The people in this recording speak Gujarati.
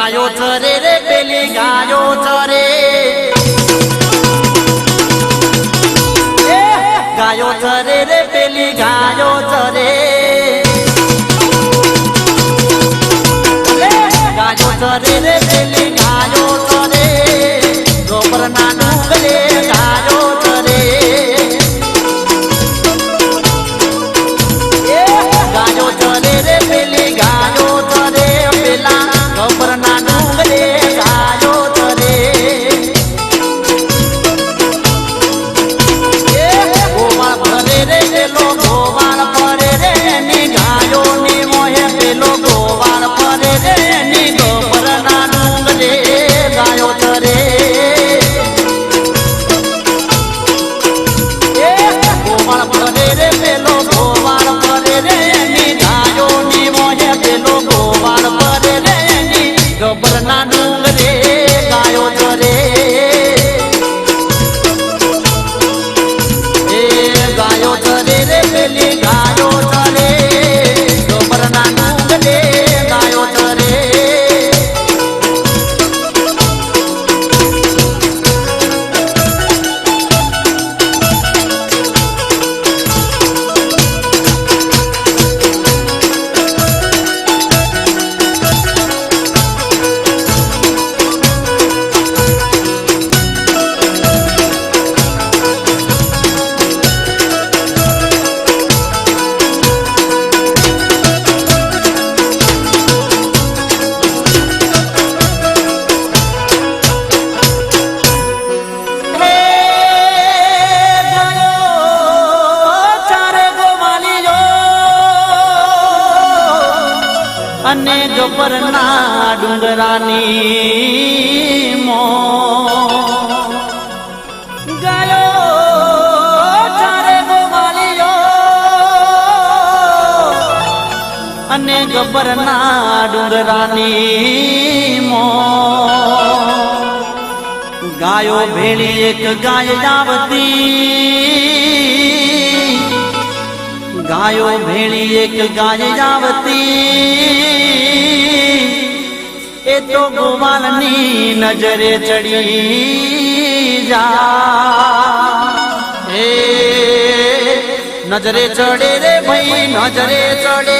ગાયો ચરે રે પેલી ગાયો ચરે, ગાયો ચરે રે પેલી ગાયો ચરે, ગાયો ચરે રે પેલી ગાયો ચરે, ગોબરના ડુંગરે ગાયો ચરે, ગાયો ચરે રે પેલી ગાયો ચરે, પેલા ગોબરના ડુંગરે ગાયો ચરે, ગોવાળ ફરે રે પેલો ગોવાળ ફરે રે એની ગાયોની મોહે, પેલો ગોવાળ ફરે રે એની ગોબરના ડુંગરે ગાયો ચરે, ગોવાળ ફરે રે પેલો ગોવાળ ફરે રે એની ગાયોની મોહે, પેલો ગોવાળ ફરે રે એની ગોબરના ડુંગરે ગાયો ચરે, ગાયો ચરે રે પેલી ગાયો ચરે, ગોબરના ડુંગરે ગાયો ચરે, અને ગોબરના ડુંગરાની મો ગાયો ચારે ગોવાળીઓ, અને ગોબરના ડુંગરાની મો ગાયો ભેળી એક ગાય આવતી, ગાયો ભેળી એક ગાય આવતી, એ તો ગોવાળની નજરે ચડી જા, નજરે ચડે રે ભાઈ નજરે ચડે,